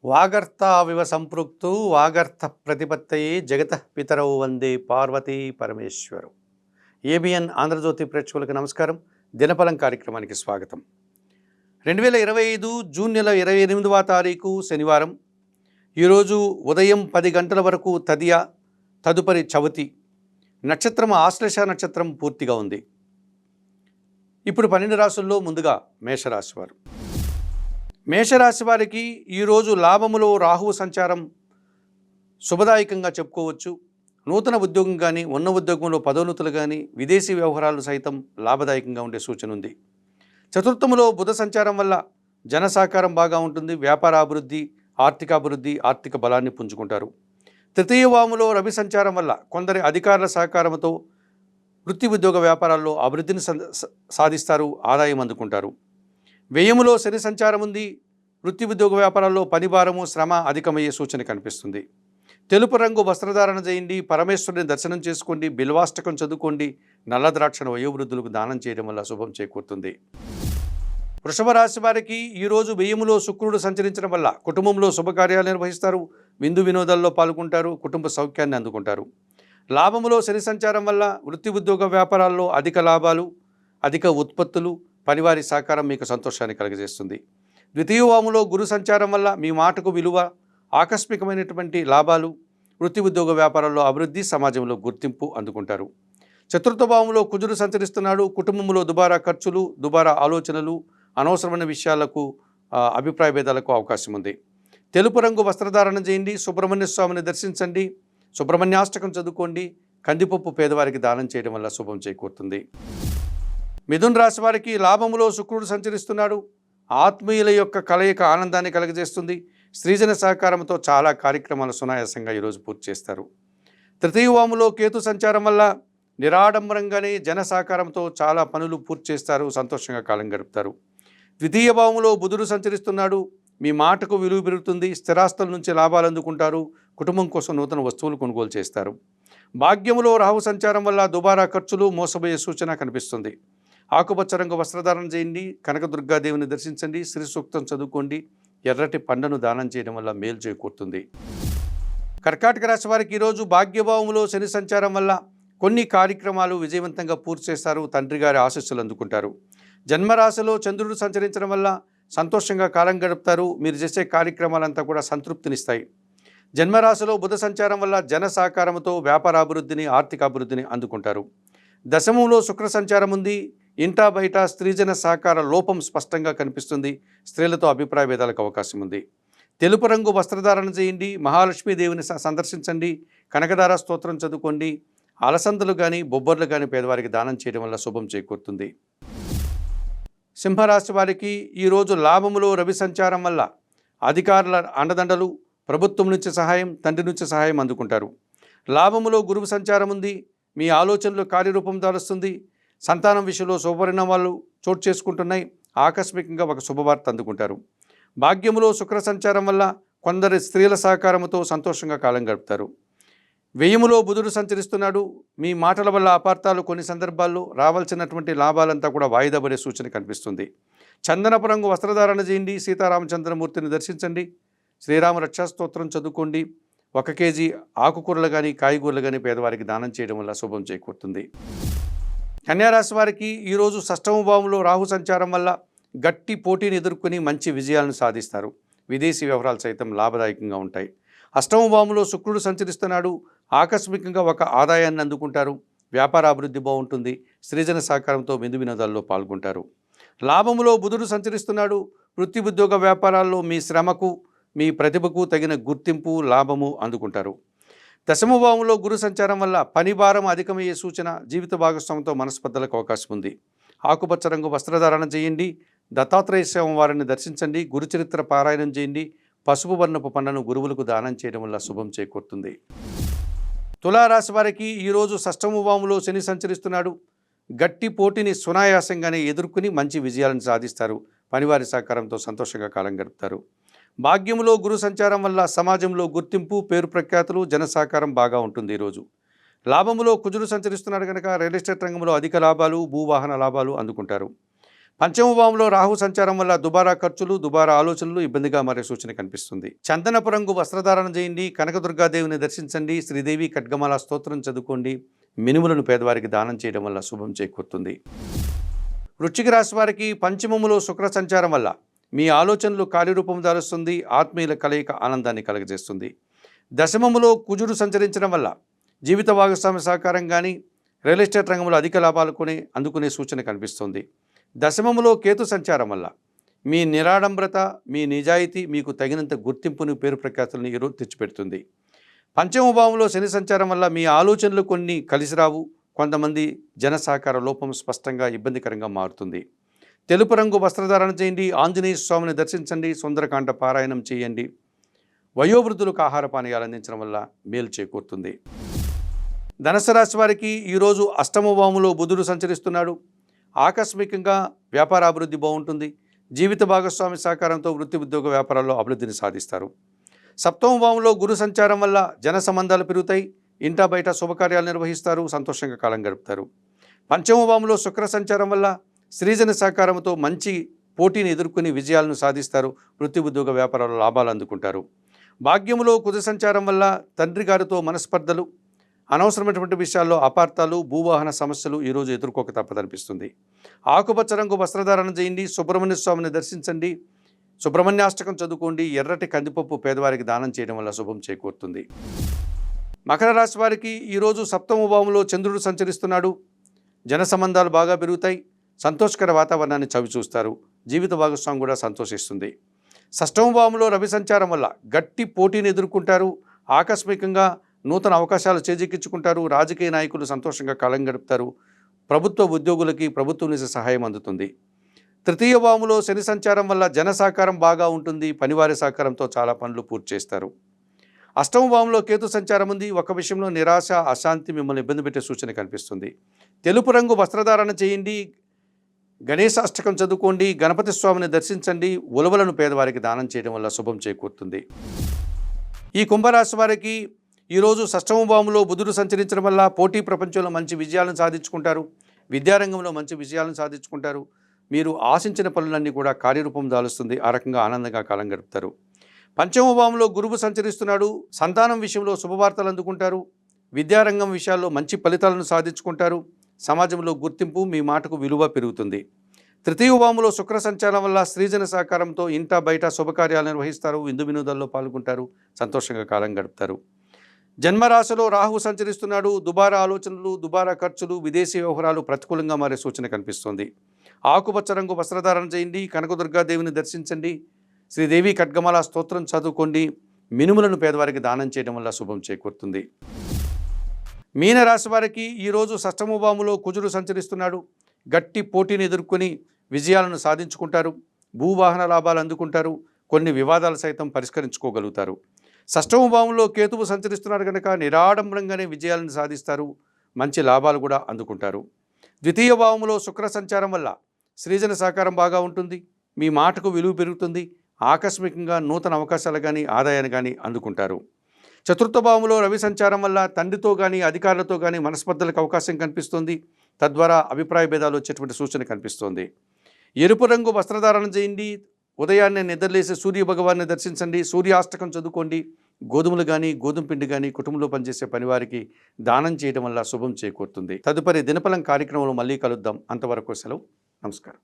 వాగర్తావివ సంపృక్తౌ వాగర్త ప్రతిపత్తయే జగతః పితరౌ వందే Parvati పరమేశ్వరౌ. ABN Andhra Jyothi ప్రేక్షకులకు నమస్కారం. దినఫలం కార్యక్రమానికి స్వాగతం. 2025 జూన్ నెల 28వ తారీఖు శనివారం. ఈరోజు ఉదయం 10 గంటల వరకు తదియ, తదుపరి చవితి. నక్షత్రం ఆశ్లేష నక్షత్రం పూర్తిగా ఉంది. ఇప్పుడు 12 రాశుల్లో ముందుగా మేషరాశి వారు. మేషరాశి వారికి ఈరోజు లాభములో రాహువు సంచారం శుభదాయకంగా చెప్పుకోవచ్చు. నూతన ఉద్యోగం కానీ, ఉన్న ఉద్యోగంలో పదోన్నతులు కానీ, విదేశీ వ్యవహారాలు సైతం లాభదాయకంగా ఉండే సూచన ఉంది. చతుర్థములో బుధ సంచారం వల్ల జన సహకారం బాగా ఉంటుంది. వ్యాపార అభివృద్ధి, ఆర్థికాభివృద్ధి, ఆర్థిక బలాన్ని పుంజుకుంటారు. తృతీయ వాములో రవి సంచారం వల్ల కొందరి అధికారుల సహకారంతో వృత్తి ఉద్యోగ వ్యాపారాల్లో అభివృద్ధిని సాధిస్తారు, ఆదాయం అందుకుంటారు. వ్యయములో శని సంచారం ఉంది. వృత్తి ఉద్యోగ వ్యాపారాల్లో పనిభారము, శ్రమ అధికమయ్యే సూచన కనిపిస్తుంది. తెలుపు రంగు వస్త్రధారణ చేయండి, పరమేశ్వరుని దర్శనం చేసుకోండి, బిల్వాష్టకం చదువుకోండి, నల్ల ద్రాక్షను వయోవృద్ధులకు దానం చేయడం వల్ల శుభం చేకూరుతుంది. వృషభ రాశి వారికి ఈరోజు వ్యయములో శుక్రుడు సంచరించడం వల్ల కుటుంబంలో శుభకార్యాలు నిర్వహిస్తారు, విందు వినోదాల్లో పాల్గొంటారు, కుటుంబ సౌఖ్యాన్ని అందుకుంటారు. లాభములో శని సంచారం వల్ల వృత్తి ఉద్యోగ వ్యాపారాల్లో అధిక లాభాలు, అధిక ఉత్పత్తులు, పనివారి సహకారం మీకు సంతోషాన్ని కలుగజేస్తుంది. ద్వితీయ వాములో గురు సంచారం వల్ల మీ మాటకు విలువ, ఆకస్మికమైనటువంటి లాభాలు, వృత్తి ఉద్యోగ వ్యాపారాల్లో అభివృద్ధి, సమాజంలో గుర్తింపు అందుకుంటారు. చతుర్థ భావంలో కుజుడు సంచరిస్తున్నాడు. కుటుంబంలో దుబారా ఖర్చులు, దుబారా ఆలోచనలు, అనవసరమైన విషయాలకు, అభిప్రాయ భేదాలకు అవకాశం ఉంది. తెలుపు రంగు వస్త్రధారణ చేయండి, సుబ్రహ్మణ్య స్వామిని దర్శించండి, సుబ్రహ్మణ్యాష్టకం చదువుకోండి, కందిపప్పు పేదవారికి దానం చేయడం వల్ల శుభం చేకూరుతుంది. మిథున రాశి వారికి లాభములో శుక్రుడు సంచరిస్తున్నాడు. ఆత్మీయుల యొక్క కలయిక ఆనందాన్ని కలుగజేస్తుంది. స్త్రీజన సహకారంతో చాలా కార్యక్రమాలు సునాయాసంగా ఈరోజు పూర్తి చేస్తారు. తృతీయ వాములో కేతు సంచారం వల్ల నిరాడంబరంగానే జన సహకారంతో చాలా పనులు పూర్తి చేస్తారు, సంతోషంగా కాలం గడుపుతారు. ద్వితీయ భావములో బుధుడు సంచరిస్తున్నాడు. మీ మాటకు విలువ పెరుగుతుంది. స్థిరాస్తుల నుంచి లాభాలు అందుకుంటారు. కుటుంబం కోసం నూతన వస్తువులు కొనుగోలు చేస్తారు. భాగ్యములో రాహు సంచారం వల్ల దుబారా ఖర్చులు, మోసపోయే సూచన కనిపిస్తుంది. ఆకుపచ్చ రంగు వస్త్రధారణ చేయండి, కనకదుర్గాదేవిని దర్శించండి, శ్రీ సూక్తం చదువుకోండి, ఎర్రటి పండును దానం చేయడం వల్ల మేలు చేకూరుతుంది. కర్కాటక రాశి వారికి ఈరోజు భాగ్యభావములో శని సంచారం వల్ల కొన్ని కార్యక్రమాలు విజయవంతంగా పూర్తి చేస్తారు, తండ్రి గారి ఆశీస్సులు అందుకుంటారు. జన్మరాశిలో చంద్రుడు సంచరించడం వల్ల సంతోషంగా కాలం గడుపుతారు. మీరు చేసే కార్యక్రమాలంతా కూడా సంతృప్తినిస్తాయి. జన్మరాశిలో బుధ సంచారం వల్ల జన సహకారంతో వ్యాపార అభివృద్ధిని, ఆర్థిక అభివృద్ధిని అందుకుంటారు. దశమంలో శుక్ర సంచారం ఉంది. ఇంటా బయట స్త్రీజన సహకార లోపం స్పష్టంగా కనిపిస్తుంది. స్త్రీలతో అభిప్రాయ భేదాలకు అవకాశం ఉంది. తెలుపు రంగు వస్త్రధారణ చేయండి, మహాలక్ష్మీదేవిని సందర్శించండి, కనకదార స్తోత్రం చదువుకోండి, అలసందలు కానీ, బొబ్బర్లు కానీ పేదవారికి దానం చేయడం వల్ల శుభం చేకూరుతుంది. సింహరాశి వారికి ఈరోజు లాభములో రవి సంచారం వల్ల అధికారుల అండదండలు, ప్రభుత్వం నుంచి సహాయం, తండ్రి నుంచి సహాయం అందుకుంటారు. లాభములో గురువు సంచారం ఉంది. మీ ఆలోచనలు కార్యరూపం దాలుస్తుంది. సంతానం విషయంలో శుభపరిణామాలు చోటు చేసుకుంటున్నాయి. ఆకస్మికంగా ఒక శుభవార్త అందుకుంటారు. భాగ్యములో శుక్ర సంచారం వల్ల కొందరి స్త్రీల సహకారంతో సంతోషంగా కాలం గడుపుతారు. వ్యయములో బుధుడు సంచరిస్తున్నాడు. మీ మాటల వల్ల అపార్థాలు, కొన్ని సందర్భాల్లో రావాల్సినటువంటి లాభాలంతా కూడా వాయిదా పడే సూచన కనిపిస్తుంది. చందనపు రంగు వస్త్రధారణ చేయండి, సీతారామచంద్రమూర్తిని దర్శించండి, శ్రీరామ రక్షాస్తోత్రం చదువుకోండి, 1 కేజీ ఆకుకూరలు కానీ, కాయగూరలు కానీ పేదవారికి దానం చేయడం వల్ల శుభం చేకూరుతుంది. కన్యారాశి వారికి ఈరోజు షష్టమ భావంలో రాహు సంచారం వల్ల గట్టి పోటీని ఎదుర్కొని మంచి విజయాలను సాధిస్తారు. విదేశీ వ్యవహారాలు సైతం లాభదాయకంగా ఉంటాయి. అష్టమ భావంలో శుక్రుడు సంచరిస్తున్నాడు. ఆకస్మికంగా ఒక ఆదాయాన్ని అందుకుంటారు. వ్యాపార అభివృద్ధి బాగుంటుంది. స్త్రీజన సహకారంతో విందు వినోదాల్లో పాల్గొంటారు. లాభములో బుధుడు సంచరిస్తున్నాడు. వృత్తి ఉద్యోగ వ్యాపారాల్లో మీ శ్రమకు, మీ ప్రతిభకు తగిన గుర్తింపు, లాభము అందుకుంటారు. దశమ భావంలో గురు సంచారం వల్ల పని భారం అధికమయ్యే సూచన, జీవిత భాగస్వామితో మనస్పర్ధలకు అవకాశం ఉంది. ఆకుపచ్చ రంగు వస్త్రధారణ చేయండి, దత్తాత్రేయ స్వామి వారిని దర్శించండి, గురుచరిత్ర పారాయణం చేయండి, పసుపు వర్ణపు పండ్లను గురువులకు దానం చేయడం వల్ల శుభం చేకూరుతుంది. తులారాశి వారికి ఈరోజు షష్టమ భావంలో శని సంచరిస్తున్నాడు. గట్టి పోటీని సునాయాసంగానే ఎదుర్కొని మంచి విజయాలను సాధిస్తారు. పనివారి సహకారంతో సంతోషంగా కాలం గడుపుతారు. భాగ్యములో గురు సంచారం వల్ల సమాజంలో గుర్తింపు, పేరు ప్రఖ్యాతులు, జన సహకారం బాగా ఉంటుంది. ఈరోజు లాభములో కుజుడు సంచరిస్తున్నాడు కనుక రియల్ ఎస్టేట్ రంగంలో అధిక లాభాలు, భూవాహన లాభాలు అందుకుంటారు. పంచమ భావంలో రాహు సంచారం వల్ల దుబారా ఖర్చులు, దుబారా ఆలోచనలు ఇబ్బందిగా మారే సూచన కనిపిస్తుంది. చందనపు రంగు వస్త్రధారణ చేయండి, కనకదుర్గాదేవిని దర్శించండి, శ్రీదేవి ఖడ్గమాల స్తోత్రం చదువుకోండి, మినుములను పేదవారికి దానం చేయడం వల్ల శుభం చేకూరుతుంది. వృశ్చిక రాశి వారికి పంచమములో శుక్ర సంచారం వల్ల మీ ఆలోచనలు కార్యరూపం దాలుస్తుంది, ఆత్మీయుల కలయిక ఆనందాన్ని కలుగజేస్తుంది. దశమములో కుజుడు సంచరించడం వల్ల జీవిత భాగస్వామి సహకారం కానీ రియల్ ఎస్టేట్ రంగంలో అధిక లాభాలు అందుకునే సూచన కనిపిస్తుంది. దశమములో కేతు సంచారం వల్ల మీ నిరాడంబరత, మీ నిజాయితీ మీకు తగినంత గుర్తింపును, పేరు ప్రఖ్యాతులను ఈరోజు తెచ్చిపెడుతుంది. పంచమ భావంలో శని సంచారం వల్ల మీ ఆలోచనలు కొన్ని కలిసిరావు, కొంతమంది జన సహకార లోపం స్పష్టంగా ఇబ్బందికరంగా మారుతుంది. తెలుపు రంగు వస్త్రధారణ చేయండి, ఆంజనేయ స్వామిని దర్శించండి, సుందరకాండ పారాయణం చేయండి, వయోవృద్ధులకు ఆహార పానీయాలు అందించడం వల్ల మేలు చేకూరుతుంది. ధనుసు రాశి వారికి ఈరోజు అష్టమ భావంలో బుధుడు సంచరిస్తున్నాడు. ఆకస్మికంగా వ్యాపార అభివృద్ధి బాగుంటుంది. జీవిత భాగస్వామి సహకారంతో వృత్తి, ఉద్యోగ, వ్యాపారాల్లో అభివృద్ధిని సాధిస్తారు. సప్తమ భావంలో గురు సంచారం వల్ల జన సంబంధాలు పెరుగుతాయి. ఇంటా బయట శుభకార్యాలు నిర్వహిస్తారు, సంతోషంగా కాలం గడుపుతారు. పంచమ భావంలో శుక్ర సంచారం వల్ల స్త్రీజన సహకారంతో మంచి పోటీని ఎదుర్కొని విజయాలను సాధిస్తారు. వృత్తి, ఉద్యోగ, వ్యాపారాల్లో లాభాలు అందుకుంటారు. భాగ్యములో కుజ సంచారం వల్ల తండ్రి గారితో మనస్పర్ధలు, అనవసరమైనటువంటి విషయాల్లో అపార్థాలు, భూవాహన సమస్యలు ఈరోజు ఎదుర్కోక తప్పదనిపిస్తుంది. ఆకుపచ్చ రంగు వస్త్రధారణ చేయండి, సుబ్రహ్మణ్య స్వామిని దర్శించండి, సుబ్రహ్మణ్యాష్టకం చదువుకోండి, ఎర్రటి కందిపప్పు పేదవారికి దానం చేయడం వల్ల శుభం చేకూరుతుంది. మకర రాశి వారికి ఈరోజు సప్తమ భావంలో చంద్రుడు సంచరిస్తున్నాడు. జన సంబంధాలు బాగా పెరుగుతాయి. సంతోషకర వాతావరణాన్ని చవిచూస్తారు. జీవిత భాగస్వామి కూడా సంతోషిస్తుంది. షష్టమ భావంలో రవి సంచారం వల్ల గట్టి పోటీని ఎదుర్కొంటారు. ఆకస్మికంగా నూతన అవకాశాలు చేజిక్కించుకుంటారు. రాజకీయ నాయకులు సంతోషంగా కాలం గడుపుతారు. ప్రభుత్వ ఉద్యోగులకి ప్రభుత్వం నుంచి సహాయం అందుతుంది. తృతీయ భావంలో శని సంచారం వల్ల జన సహకారం బాగా ఉంటుంది. పనివారి సహకారంతో చాలా పనులు పూర్తి చేస్తారు. అష్టమ భావంలో కేతు సంచారం ఉంది. ఒక విషయంలో నిరాశ, అశాంతి మిమ్మల్ని ఇబ్బంది పెట్టే సూచన కనిపిస్తుంది. తెలుపు రంగు వస్త్రధారణ చేయండి, గణేశాష్టకం చదువుకోండి, గణపతి స్వామిని దర్శించండి, ఉలవలను పేదవారికి దానం చేయడం వల్ల శుభం చేకూరుతుంది. ఈ కుంభరాశి వారికి ఈరోజు షష్టమ భావంలో బుధుడు సంచరించడం వల్ల పోటీ ప్రపంచంలో మంచి విజయాలను సాధించుకుంటారు. విద్యారంగంలో మంచి విజయాలను సాధించుకుంటారు. మీరు ఆశించిన పనులన్నీ కూడా కార్యరూపం దాలుస్తుంది. ఆ రకంగా ఆనందంగా కాలం గడుపుతారు. పంచమ భావంలో గురువు సంచరిస్తున్నాడు. సంతానం విషయంలో శుభవార్తలు అందుకుంటారు. విద్యారంగం విషయాల్లో మంచి ఫలితాలను సాధించుకుంటారు. సమాజంలో గుర్తింపు, మీ మాటకు విలువ పెరుగుతుంది. తృతీయ భావంలో శుక్ర సంచారం వల్ల స్త్రీజన సహకారంతో ఇంటా బయట శుభకార్యాలు నిర్వహిస్తారు. విందు వినోదాల్లో పాల్గొంటారు. సంతోషంగా కాలం గడుపుతారు. జన్మరాశిలో రాహు సంచరిస్తున్నాడు. దుబారా ఆలోచనలు, దుబారా ఖర్చులు, విదేశీ వ్యవహారాలు ప్రతికూలంగా మారే సూచన కనిపిస్తోంది. ఆకుపచ్చ రంగు వస్త్రధారణ చేయండి, కనకదుర్గాదేవిని దర్శించండి, శ్రీదేవి ఖడ్గమాల స్తోత్రం చదువుకోండి, మినుములను పేదవారికి దానం చేయడం వల్ల శుభం చేకూరుతుంది. మీనరాశి వారికి ఈరోజు షష్టమ భావంలో కుజుడు సంచరిస్తున్నాడు. గట్టి పోటీని ఎదుర్కొని విజయాలను సాధించుకుంటారు. భూవాహన లాభాలు అందుకుంటారు. కొన్ని వివాదాలు సైతం పరిష్కరించుకోగలుగుతారు. షష్టమ భావంలో కేతువు సంచరిస్తున్నారు కనుక నిరాడంబరంగానే విజయాలను సాధిస్తారు. మంచి లాభాలు కూడా అందుకుంటారు. ద్వితీయ భావంలో శుక్ర సంచారం వల్ల స్త్రీజన సహకారం బాగా ఉంటుంది. మీ మాటకు విలువ పెరుగుతుంది. ఆకస్మికంగా నూతన అవకాశాలు కానీ ఆదాయాన్ని కానీ అందుకుంటారు. చతుర్థ భావంలో రవి సంచారం వల్ల తండ్రితో కానీ అధికారులతో కానీ మనస్పర్ధలకు అవకాశం కనిపిస్తుంది. తద్వారా అభిప్రాయ భేదాలు వచ్చేటువంటి సూచన కనిపిస్తోంది. ఎరుపు రంగు వస్త్రధారణ చేయండి, ఉదయాన్నే నిద్రలేసి సూర్య భగవాన్ని దర్శించండి, సూర్యాష్టకం చదువుకోండి, గోధుమలు కానీ గోధుమ పిండి కానీ కుటుంబంలో పనిచేసే పనివారికి దానం చేయడం వల్ల శుభం చేకూరుతుంది. తదుపరి దినఫలం కార్యక్రమంలో మళ్ళీ కలుద్దాం. అంతవరకు సెలవు. నమస్కారం.